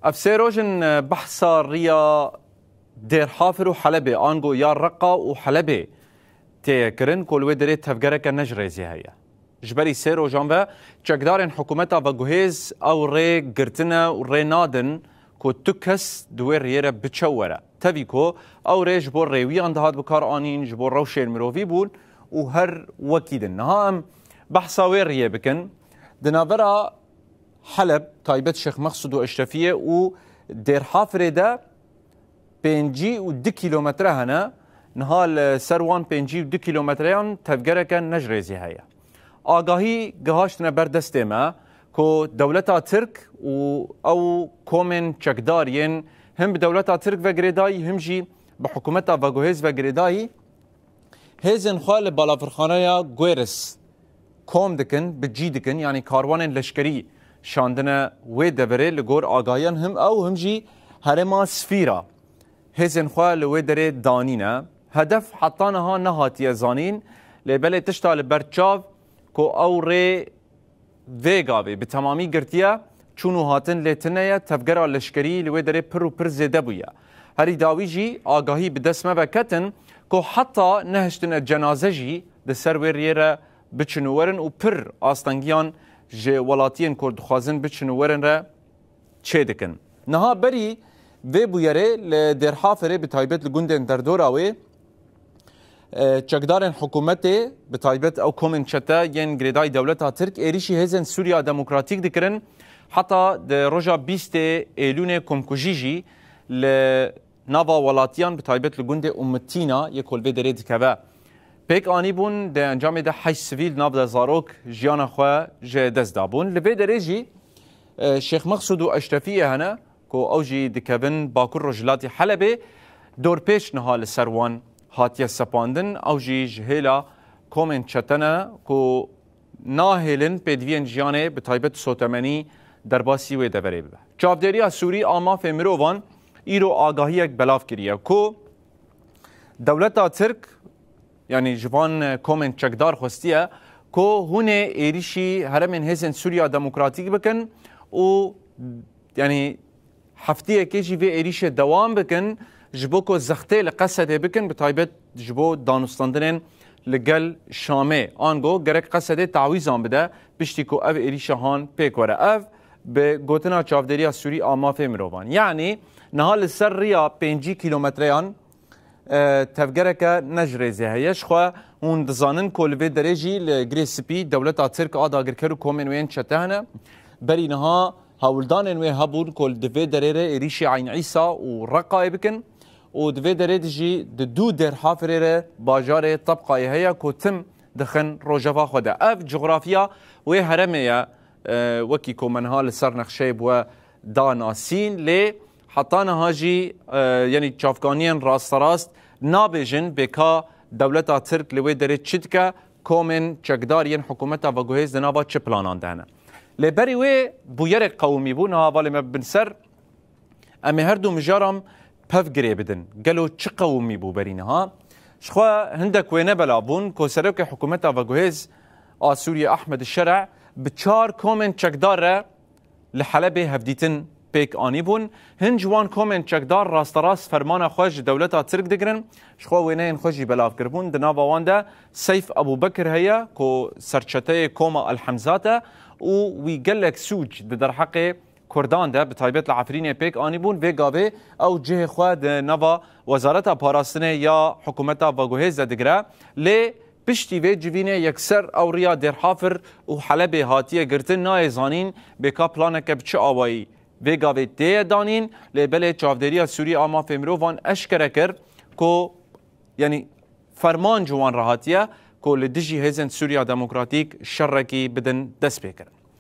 افسيروجن بحثا ريا دير حافر وحلبة انجو يا رقة وحلبة تيكرن كل ودريت تفجرك النجريزي هيا جبري سيرو جنبه تشكدارن حكومتها فجوهيز او ري قرتنا وري نادن كو تكس دوير ريرا بتشورة تبيكو او ري جبور ريوي عند هاد بكار انين جبور روشين مروفي بول وهر وكيدن هام بحثا وير ريا بكن دنابرا حلب تايبت شيخ مقصود واشرفيه ودير حافر ده بينجي ودي كيلومتر هنا نهال سروان بينجي ودي كيلومتريان تفجرك نجريزي هيا آگاهی گهاشتنا بردسته ما کو دولتا ترک او کومن چکدارین هم بدولتا ترک و گریدایی هم جی به حکومتا و گوهز و گریدایی هزن خوال بالافرخانه یا گویرس کوم دکن بجی دکن یعنی کاروان لشکری شاندنه و دبره لگور آگاهیان هم جی هرما سفیرا هزن خوال و دره دانینه هدف حطانها نهاتی زانین لبله تشتال برچاو کو او ری ویگاوی به تمامی گرتیا چونو هاتن لیتنه تفگر لشکری لوی داره پر و پر زده بویا هری داوی جی آگاهی به دسمه بکتن کو حتی نهشتن جنازه جی ده سرویره بچنورن و پر آستانگیان جه ولاتین کرد خوازن بچنورن را چه دکن نها بری وی بویره لدر حافره به تایبت لگوندن در دوراوی چکدارن حکومتی به تایبت او کومن چتا ین گریدای دولتا ترک ایریشی هزن سوریا دموکراتیک دکرن حتی ده روژا 20 ایلون کمکوژیجی لناوا ولاتیان به تایبت لگوند امتینا یکول به درید که پیک آنی بون ده انجام ده 8 سویل ناو ده زاروک جیان خواه جه دست دابون لبه دریجی شیخ مقصود و اشرفیه هنه که اوجی دکبن باکر رجلاتی حلبه دور پیش نهال سروان هاتیه سپاندن او جی جهیلا کومن چتنه کو ناهلن پیدوین جیانه به تایبت سوتمنی در باسی و دبره ببه چاودریا سوری آما فمروان ایرو آگاهی یک بلاف کریه کو دولتا ترک یعنی جوان کومن چکدار خوستیه کو هونه ایریشی هرمن هزن سوریا دموکراتیک بکن و یعنی هفتیه کشی و ایریش دوام بکن جبو کو زخته لقصده بکن بتایبت جبو دانستاندنن لگل شامه آنگو گرک قصده تعویزان بده بشتی کو او ایریشه هان پیک وره او به گوتنا چاودریا سوری آما فمروان یعنی نهال سر ریا 5 کیلومتریان تفگرک نجرزه هیش خواه اون دزانن کلوه درجی لگریسپی دولتا ترک آداگر کرو کومن وین چتهنه بری نها هاولدان وی هبون کل دوی دره ایریشی عین عیسا و رقای بکن و دوی دره دیجی دو در حافره باجار طبقای هیا که تم دخن روژافا خوده اف جغرافیا و هرمه وکی که منها لسر نخشیب و داناسین لی حتان هاجی یعنی چافگانیان راست نابجن بکا دولتا ترک لوی دره چیدکه کومن چکدارین حکومتا و گوهیز دنابا چه پلانان دهنه لبری وی بویر قومی بو نه والی مبنسر امی هر دو مجارم پف گری بدن گلو چه قومی بو برینه ها شخوا هندک وینه بلا بون کو سروک حکومت و گوهز سوریا احمد الشرع بچار کومن چکدار لحلب هفدیتن پیک آنی بون هنجوان کومن چکدار راست فرمان خوش دولتا ترک دگرن شخوا وینه این خوشی بلاف کربون دناوا وانده سیف ابو بکر هیا کو سرچته کوما الحمزاته و وی گلک سوج در حق کردان ده به تایبت العفرین پیک آنی بون و گاوه او جه خواه نوا وزارت پاراستنه یا حکومت و گوهز دگره لی پشتی و جوینه یکسر او ریا در حافر و حلب هاتیه گرتن نای زانین بکا پلانک بچه آوایی و گاوه ده دانین لی بله چاودریا سوری آما فمروان اشکره کرد که یعنی فرمان جوان راحتیه که لدیجی هزن سوریا دموکراتیک شرکی بدن دست بکرن